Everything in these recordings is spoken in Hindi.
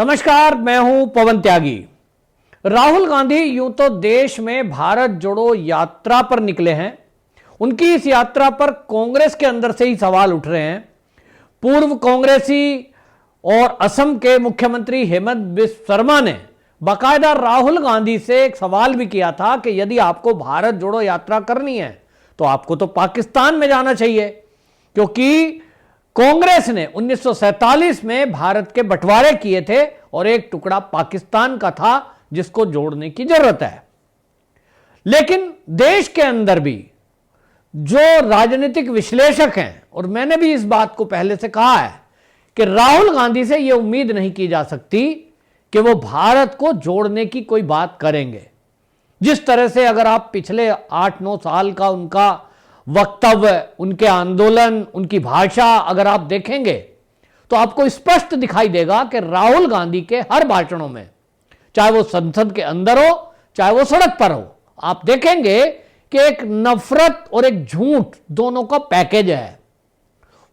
नमस्कार, मैं हूं पवन त्यागी। राहुल गांधी यूं तो देश में भारत जोड़ो यात्रा पर निकले हैं। उनकी इस यात्रा पर कांग्रेस के अंदर से ही सवाल उठ रहे हैं। पूर्व कांग्रेसी और असम के मुख्यमंत्री हेमंत बिस्व शर्मा ने बाकायदा राहुल गांधी से एक सवाल भी किया था कि यदि आपको भारत जोड़ो यात्रा करनी है तो आपको तो पाकिस्तान में जाना चाहिए, क्योंकि कांग्रेस ने 1947 में भारत के बंटवारे किए थे और एक टुकड़ा पाकिस्तान का था जिसको जोड़ने की जरूरत है। लेकिन देश के अंदर भी जो राजनीतिक विश्लेषक हैं, और मैंने भी इस बात को पहले से कहा है कि राहुल गांधी से यह उम्मीद नहीं की जा सकती कि वो भारत को जोड़ने की कोई बात करेंगे। जिस तरह से अगर आप पिछले 8-9 साल का उनका वक्तव्य, उनके आंदोलन, उनकी भाषा अगर आप देखेंगे तो आपको स्पष्ट दिखाई देगा कि राहुल गांधी के हर भाषणों में, चाहे वो संसद के अंदर हो चाहे वो सड़क पर हो, आप देखेंगे कि एक नफरत और एक झूठ दोनों का पैकेज है।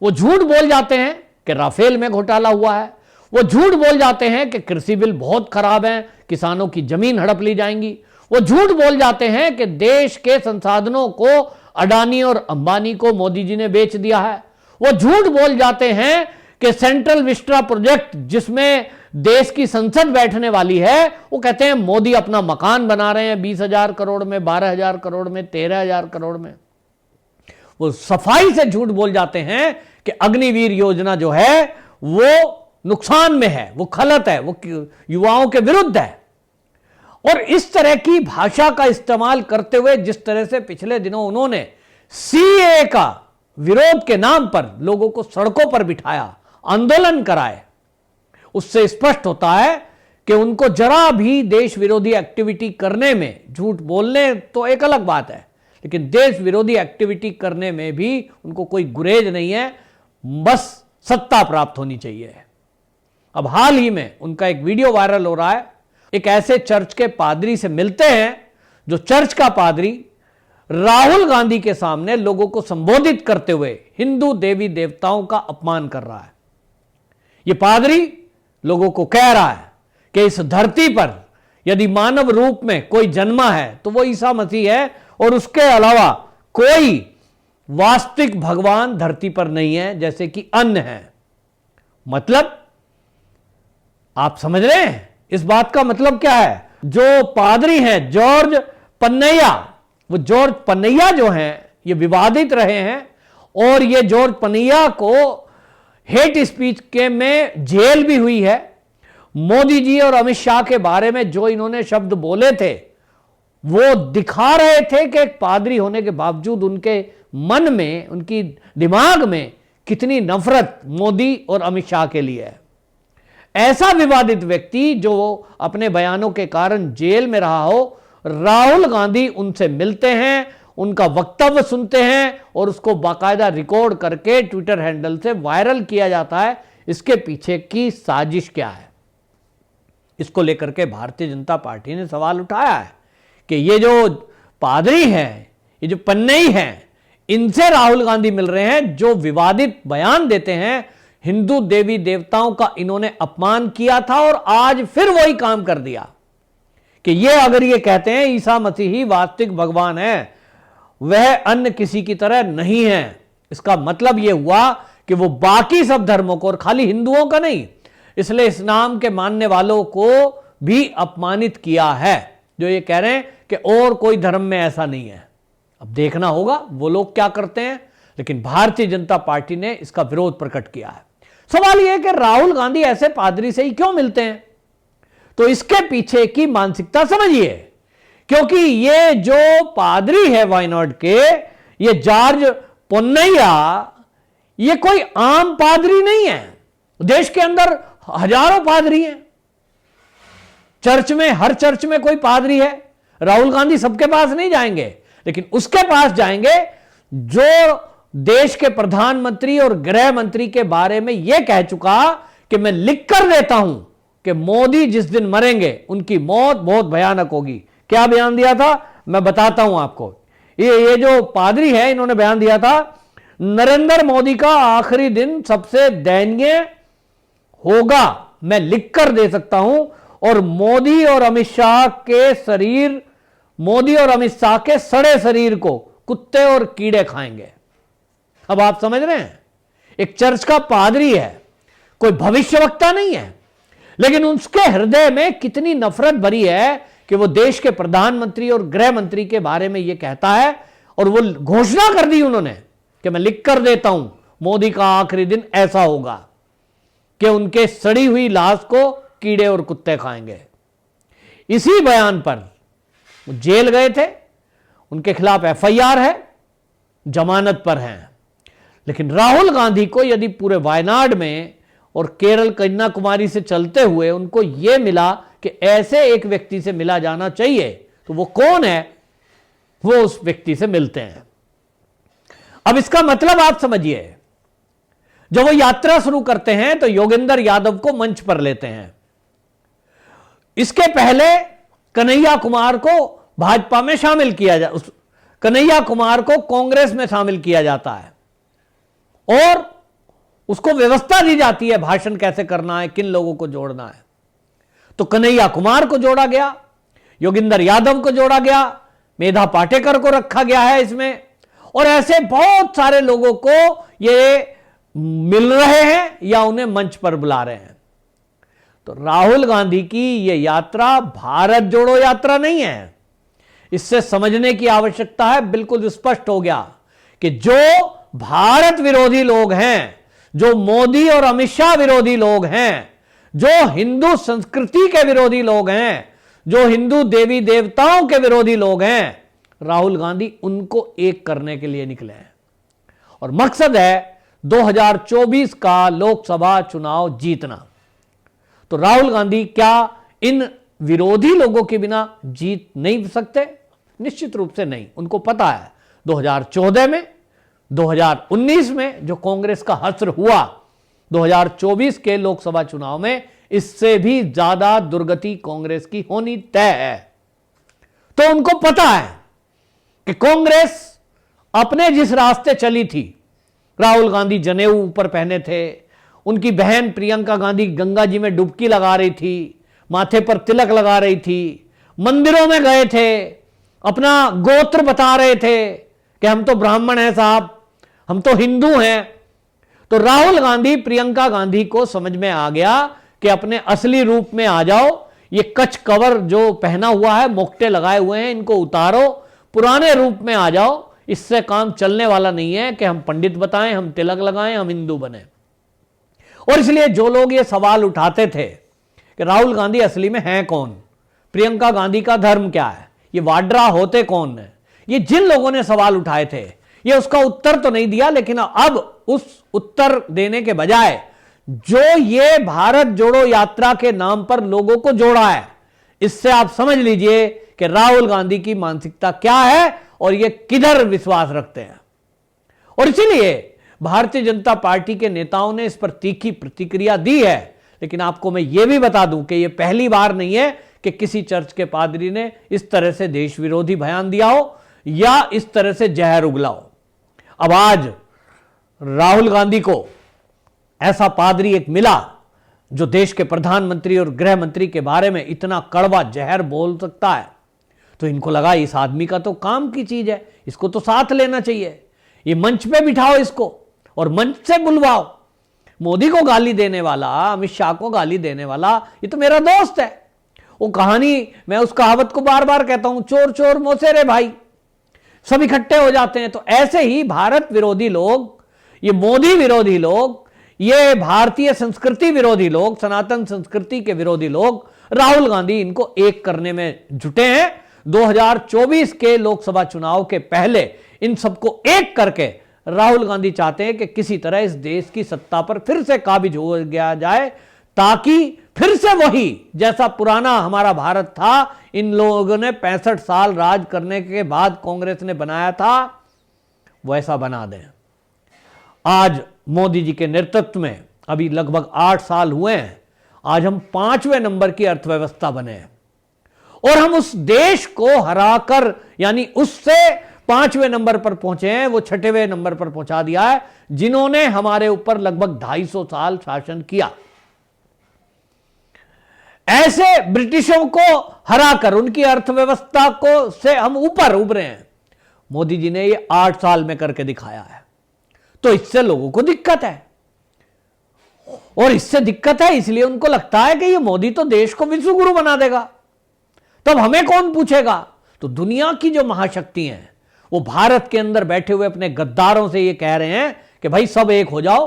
वो झूठ बोल जाते हैं कि राफेल में घोटाला हुआ है, वो झूठ बोल जाते हैं कि कृषि बिल बहुत खराब है, किसानों की जमीन हड़प ली जाएंगी, वो झूठ बोल जाते हैं कि देश के संसाधनों को अडानी और अंबानी को मोदी जी ने बेच दिया है, वो झूठ बोल जाते हैं कि सेंट्रल विस्टा प्रोजेक्ट जिसमें देश की संसद बैठने वाली है, वो कहते हैं मोदी अपना मकान बना रहे हैं 20,000 करोड़ में, 12,000 करोड़ में, 13,000 करोड़ में। वो सफाई से झूठ बोल जाते हैं कि अग्निवीर योजना जो है वो नुकसान में है, वो खलत है, वो युवाओं के विरुद्ध है। और इस तरह की भाषा का इस्तेमाल करते हुए जिस तरह से पिछले दिनों उन्होंने सीए का विरोध के नाम पर लोगों को सड़कों पर बिठाया, आंदोलन कराए, उससे स्पष्ट होता है कि उनको जरा भी देश विरोधी एक्टिविटी करने में, झूठ बोलने तो एक अलग बात है, लेकिन देश विरोधी एक्टिविटी करने में भी उनको कोई गुरेज नहीं है, बस सत्ता प्राप्त होनी चाहिए। अब हाल ही में उनका एक वीडियो वायरल हो रहा है। एक ऐसे चर्च के पादरी से मिलते हैं जो चर्च का पादरी राहुल गांधी के सामने लोगों को संबोधित करते हुए हिंदू देवी देवताओं का अपमान कर रहा है। यह पादरी लोगों को कह रहा है कि इस धरती पर यदि मानव रूप में कोई जन्मा है तो वो ईसा मसीह है, और उसके अलावा कोई वास्तविक भगवान धरती पर नहीं है, जैसे कि अन्य है। मतलब आप समझ रहे हैं इस बात का मतलब क्या है? जो पादरी हैं जॉर्ज पन्नैया, वो जॉर्ज पन्नैया जो हैं ये विवादित रहे हैं, और ये जॉर्ज पन्नैया को हेट स्पीच के में जेल भी हुई है। मोदी जी और अमित शाह के बारे में जो इन्होंने शब्द बोले थे वो दिखा रहे थे कि एक पादरी होने के बावजूद उनके मन में, उनकी दिमाग में कितनी नफरत मोदी और अमित शाह के लिए है। ऐसा विवादित व्यक्ति जो अपने बयानों के कारण जेल में रहा हो, राहुल गांधी उनसे मिलते हैं, उनका वक्तव्य सुनते हैं और उसको बाकायदा रिकॉर्ड करके ट्विटर हैंडल से वायरल किया जाता है। इसके पीछे की साजिश क्या है? इसको लेकर के भारतीय जनता पार्टी ने सवाल उठाया है कि ये जो पादरी हैं, ये जो पन्नई हैं, इनसे राहुल गांधी मिल रहे हैं, जो विवादित बयान देते हैं, हिंदू देवी देवताओं का इन्होंने अपमान किया था और आज फिर वही काम कर दिया कि ये अगर ये कहते हैं ईसा मसीह ही वास्तविक भगवान है, वह अन्य किसी की तरह नहीं है, इसका मतलब यह हुआ कि वो बाकी सब धर्मों को, और खाली हिंदुओं का नहीं, इसलिए इस्लाम के मानने वालों को भी अपमानित किया है, जो ये कह रहे हैं कि और कोई धर्म में ऐसा नहीं है। अब देखना होगा वो लोग क्या करते हैं, लेकिन भारतीय जनता पार्टी ने इसका विरोध प्रकट किया है। सवाल यह है कि राहुल गांधी ऐसे पादरी से ही क्यों मिलते हैं? तो इसके पीछे की मानसिकता समझिए, क्योंकि ये जो पादरी है वायनाड के, ये जॉर्ज पन्नैया, ये कोई आम पादरी नहीं है। देश के अंदर हजारों पादरी हैं, चर्च में, हर चर्च में कोई पादरी है। राहुल गांधी सबके पास नहीं जाएंगे, लेकिन उसके पास जाएंगे जो देश के प्रधानमंत्री और गृह मंत्री के बारे में यह कह चुका कि मैं लिख कर देता हूं कि मोदी जिस दिन मरेंगे उनकी मौत बहुत भयानक होगी। क्या बयान दिया था मैं बताता हूं आपको। ये जो पादरी है इन्होंने बयान दिया था, नरेंद्र मोदी का आखिरी दिन सबसे दयनीय होगा मैं लिख कर दे सकता हूं और मोदी और अमित शाह के सड़े शरीर को कुत्ते और कीड़े खाएंगे। अब आप समझ रहे हैं, एक चर्च का पादरी है, कोई भविष्यवक्ता नहीं है, लेकिन उसके हृदय में कितनी नफरत भरी है कि वो देश के प्रधानमंत्री और गृह मंत्री के बारे में ये कहता है, और वो घोषणा कर दी उन्होंने कि मैं लिख कर देता हूं मोदी का आखिरी दिन ऐसा होगा कि उनके सड़ी हुई लाश को कीड़े और कुत्ते खाएंगे। इसी बयान पर वो जेल गए थे, उनके खिलाफ एफआईआर है, जमानत पर हैं। लेकिन राहुल गांधी को यदि पूरे वायनाड में और केरल कन्याकुमारी से चलते हुए उनको यह मिला कि ऐसे एक व्यक्ति से मिला जाना चाहिए, तो वो कौन है, वो उस व्यक्ति से मिलते हैं। अब इसका मतलब आप समझिए, जब वो यात्रा शुरू करते हैं तो योगेंद्र यादव को मंच पर लेते हैं। इसके पहले कन्हैया कुमार को भाजपा में शामिल किया कन्हैया कुमार को कांग्रेस में शामिल किया जाता है और उसको व्यवस्था दी जाती है भाषण कैसे करना है, किन लोगों को जोड़ना है। तो कन्हैया कुमार को जोड़ा गया, योगेंद्र यादव को जोड़ा गया, मेधा पाटेकर को रखा गया है इसमें, और ऐसे बहुत सारे लोगों को ये मिल रहे हैं या उन्हें मंच पर बुला रहे हैं। तो राहुल गांधी की यह यात्रा भारत जोड़ो यात्रा नहीं है। इससे समझने की आवश्यकता है, बिल्कुल स्पष्ट हो गया कि जो भारत विरोधी लोग हैं, जो मोदी और अमित शाह विरोधी लोग हैं, जो हिंदू संस्कृति के विरोधी लोग हैं, जो हिंदू देवी देवताओं के विरोधी लोग हैं, राहुल गांधी उनको एक करने के लिए निकले हैं और मकसद है 2024 का लोकसभा चुनाव जीतना। तो राहुल गांधी क्या इन विरोधी लोगों के बिना जीत नहीं सकते? निश्चित रूप से नहीं। उनको पता है 2014 में, 2019 में जो कांग्रेस का हश्र हुआ, 2024 के लोकसभा चुनाव में इससे भी ज्यादा दुर्गति कांग्रेस की होनी तय है। तो उनको पता है कि कांग्रेस अपने जिस रास्ते चली थी, राहुल गांधी जनेऊ ऊपर पहने थे, उनकी बहन प्रियंका गांधी गंगा जी में डुबकी लगा रही थी, माथे पर तिलक लगा रही थी, मंदिरों में गए थे, अपना गोत्र बता रहे थे कि हम तो ब्राह्मण हैं साहब, हम तो हिंदू हैं। तो राहुल गांधी प्रियंका गांधी को समझ में आ गया कि अपने असली रूप में आ जाओ, ये कच्छ कवर जो पहना हुआ है, मोक्टे लगाए हुए हैं, इनको उतारो, पुराने रूप में आ जाओ। इससे काम चलने वाला नहीं है कि हम पंडित बताएं, हम तिलक लगाएं, हम हिंदू बने। और इसलिए जो लोग ये सवाल उठाते थे कि राहुल गांधी असली में हैं कौन, प्रियंका गांधी का धर्म क्या है, ये वाड्रा होते कौन है, ये जिन लोगों ने सवाल उठाए थे, ये उसका उत्तर तो नहीं दिया, लेकिन अब उस उत्तर देने के बजाय जो ये भारत जोड़ो यात्रा के नाम पर लोगों को जोड़ा है, इससे आप समझ लीजिए कि राहुल गांधी की मानसिकता क्या है और ये किधर विश्वास रखते हैं। और इसीलिए भारतीय जनता पार्टी के नेताओं ने इस पर तीखी प्रतिक्रिया दी है। लेकिन आपको मैं यह भी बता दूं कि यह पहली बार नहीं है कि किसी चर्च के पादरी ने इस तरह से देश विरोधी बयान दिया हो या इस तरह से जहर उगला हो। अब आज राहुल गांधी को ऐसा पादरी एक मिला जो देश के प्रधानमंत्री और गृह मंत्री के बारे में इतना कड़वा जहर बोल सकता है, तो इनको लगा इस आदमी का तो काम की चीज है, इसको तो साथ लेना चाहिए, ये मंच पे बिठाओ इसको और मंच से बुलवाओ। मोदी को गाली देने वाला, अमित शाह को गाली देने वाला, ये तो मेरा दोस्त है। वो कहानी, मैं उस कहावत को बार बार कहता हूं, चोर चोर मोसेरे भाई, सब इकट्ठे हो जाते हैं। तो ऐसे ही भारत विरोधी लोग, ये मोदी विरोधी लोग, ये भारतीय संस्कृति विरोधी लोग, सनातन संस्कृति के विरोधी लोग, राहुल गांधी इनको एक करने में जुटे हैं। 2024 के लोकसभा चुनाव के पहले इन सबको एक करके राहुल गांधी चाहते हैं कि किसी तरह इस देश की सत्ता पर फिर से काबिज हो गया जाए, ताकि फिर से वही जैसा पुराना हमारा भारत था, इन लोगों ने 65 साल राज करने के बाद कांग्रेस ने बनाया था, वैसा बना दें। आज मोदी जी के नेतृत्व में अभी लगभग 8 साल हुए हैं, आज हम 5वें नंबर की अर्थव्यवस्था बने हैं और हम उस देश को हराकर, यानी उससे 5वें नंबर पर पहुंचे हैं, वो 6वें नंबर पर पहुंचा दिया है जिन्होंने हमारे ऊपर लगभग 250 साल शासन किया। कैसे ब्रिटिशों को हराकर उनकी अर्थव्यवस्था को से हम ऊपर उभरे हैं, मोदी जी ने ये 8 साल में करके दिखाया है। तो इससे लोगों को दिक्कत है, और इससे दिक्कत है इसलिए उनको लगता है कि ये मोदी तो देश को विश्व गुरु बना देगा, तब हमें कौन पूछेगा। तो दुनिया की जो महाशक्ति हैं वो भारत के अंदर बैठे हुए अपने गद्दारों से ये कह रहे हैं कि भाई सब एक हो जाओ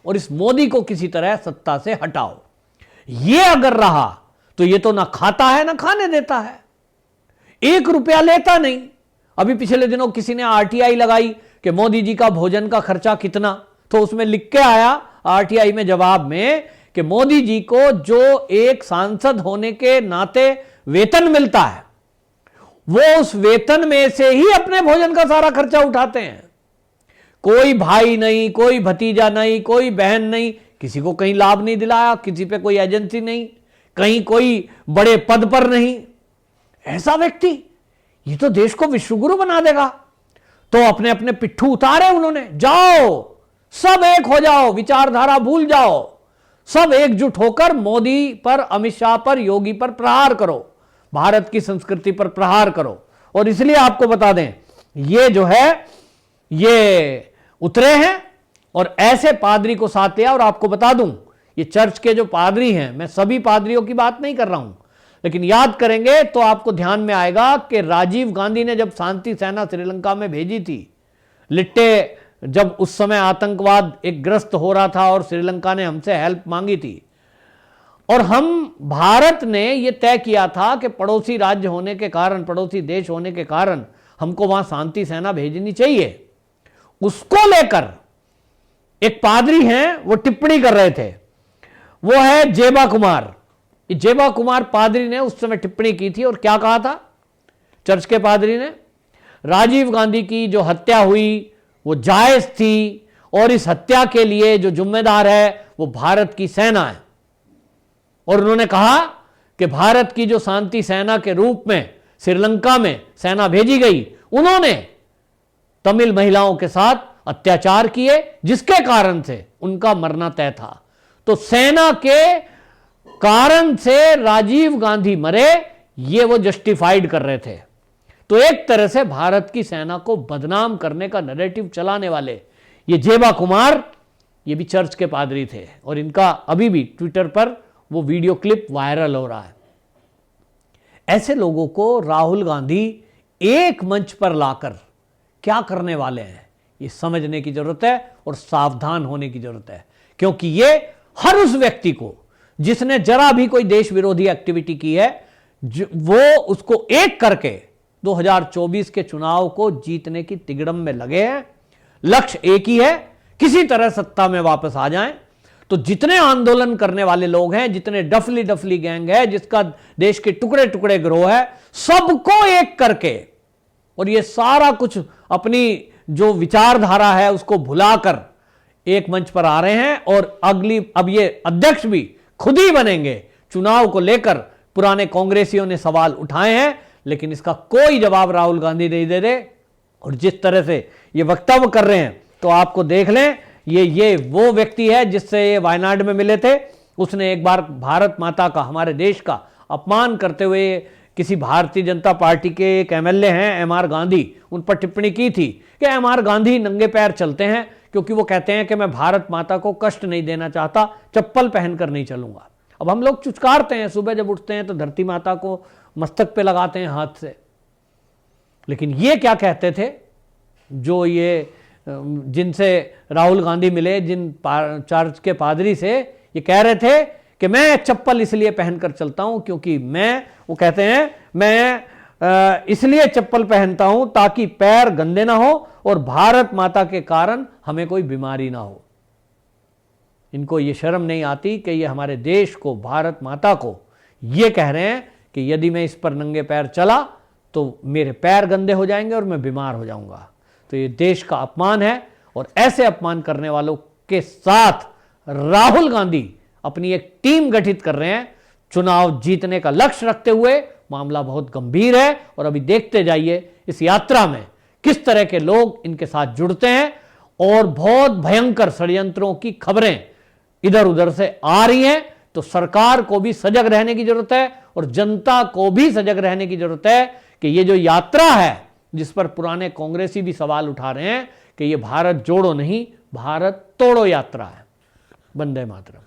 और इस मोदी को किसी तरह सत्ता से हटाओ। ये अगर रहा तो ये तो ना खाता है ना खाने देता है, 1 रुपया लेता नहीं। अभी पिछले दिनों किसी ने आरटीआई लगाई कि मोदी जी का भोजन का खर्चा कितना, तो उसमें लिख के आया आरटीआई में जवाब में कि मोदी जी को जो एक सांसद होने के नाते वेतन मिलता है वो उस वेतन में से ही अपने भोजन का सारा खर्चा उठाते हैं। कोई भाई नहीं, कोई भतीजा नहीं, कोई बहन नहीं, किसी को कहीं लाभ नहीं दिलाया, किसी पे कोई एजेंसी नहीं, कहीं कोई बड़े पद पर नहीं। ऐसा व्यक्ति ये तो देश को विश्वगुरु बना देगा। तो अपने अपने पिट्ठू उतारे उन्होंने, जाओ सब एक हो जाओ, विचारधारा भूल जाओ, सब एकजुट होकर मोदी पर, अमित शाह पर, योगी पर प्रहार करो, भारत की संस्कृति पर प्रहार करो। और इसलिए आपको बता दें ये जो है ये उतरे हैं और ऐसे पादरी को साथ लिया। और आपको बता दूं ये चर्च के जो पादरी हैं, मैं सभी पादरियों की बात नहीं कर रहा हूं, लेकिन याद करेंगे तो आपको ध्यान में आएगा कि राजीव गांधी ने जब शांति सेना श्रीलंका में भेजी थी, लिट्टे जब उस समय आतंकवाद एक ग्रस्त हो रहा था और श्रीलंका ने हमसे हेल्प मांगी थी, और हम भारत ने यह तय किया था कि पड़ोसी राज्य होने के कारण, पड़ोसी देश होने के कारण हमको वहां शांति सेना भेजनी चाहिए। उसको लेकर एक पादरी हैं वो टिप्पणी कर रहे थे, वो है जेबा कुमार। जेबा कुमार पादरी ने उस समय टिप्पणी की थी और क्या कहा था चर्च के पादरी ने, राजीव गांधी की जो हत्या हुई वो जायज थी और इस हत्या के लिए जो जिम्मेदार है वो भारत की सेना है। और उन्होंने कहा कि भारत की जो शांति सेना के रूप में श्रीलंका में सेना भेजी गई, उन्होंने तमिल महिलाओं के साथ अत्याचार किए जिसके कारण से उनका मरना तय था। तो सेना के कारण से राजीव गांधी मरे, ये वो जस्टिफाइड कर रहे थे। तो एक तरह से भारत की सेना को बदनाम करने का नैरेटिव चलाने वाले ये जेबा कुमार, ये भी चर्च के पादरी थे और इनका अभी भी ट्विटर पर वो वीडियो क्लिप वायरल हो रहा है। ऐसे लोगों को राहुल गांधी एक मंच पर लाकर क्या करने वाले हैं ये समझने की जरूरत है और सावधान होने की जरूरत है, क्योंकि ये हर उस व्यक्ति को जिसने जरा भी कोई देश विरोधी एक्टिविटी की है वो उसको एक करके 2024 के चुनाव को जीतने की तिगड़म में लगे हैं। लक्ष्य एक ही है, किसी तरह सत्ता में वापस आ जाएं। तो जितने आंदोलन करने वाले लोग हैं, जितने डफली गैंग है, जिसका देश के टुकड़े टुकड़े गिरोह है, सबको एक करके और ये सारा कुछ अपनी जो विचारधारा है उसको भुलाकर एक मंच पर आ रहे हैं। और अब ये अध्यक्ष भी खुद ही बनेंगे। चुनाव को लेकर पुराने कांग्रेसियों ने सवाल उठाए हैं, लेकिन इसका कोई जवाब राहुल गांधी नहीं दे रहे। और जिस तरह से ये वक्तव्य कर रहे हैं तो आपको देख लें, ये वो व्यक्ति है जिससे ये वायनाड में मिले थे। उसने एक बार भारत माता का, हमारे देश का अपमान करते हुए किसी भारतीय जनता पार्टी के एक एमएलए हैं एमआर गांधी, उन पर टिप्पणी की थी कि एमआर गांधी नंगे पैर चलते हैं क्योंकि वो कहते हैं कि मैं भारत माता को कष्ट नहीं देना चाहता, चप्पल पहनकर नहीं चलूंगा। अब हम लोग चुचकारते हैं, सुबह जब उठते हैं तो धरती माता को मस्तक पे लगाते हैं हाथ से, लेकिन ये क्या कहते थे जो ये जिनसे राहुल गांधी मिले, जिन चर्च के पादरी से, ये कह रहे थे कि मैं चप्पल इसलिए पहनकर चलता हूं क्योंकि वो कहते हैं मैं इसलिए चप्पल पहनता हूं ताकि पैर गंदे ना हो और भारत माता के कारण हमें कोई बीमारी ना हो। इनको ये शर्म नहीं आती कि ये हमारे देश को, भारत माता को ये कह रहे हैं कि यदि मैं इस पर नंगे पैर चला तो मेरे पैर गंदे हो जाएंगे और मैं बीमार हो जाऊंगा। तो ये देश का अपमान है और ऐसे अपमान करने वालों के साथ राहुल गांधी अपनी एक टीम गठित कर रहे हैं चुनाव जीतने का लक्ष्य रखते हुए। मामला बहुत गंभीर है और अभी देखते जाइए इस यात्रा में किस तरह के लोग इनके साथ जुड़ते हैं और बहुत भयंकर षड्यंत्रों की खबरें इधर उधर से आ रही हैं तो सरकार को भी सजग रहने की जरूरत है और जनता को भी सजग रहने की जरूरत है कि ये जो यात्रा है, जिस पर पुराने कांग्रेसी भी सवाल उठा रहे हैं कि ये भारत जोड़ो नहीं, भारत तोड़ो यात्रा है। वंदे मातरम।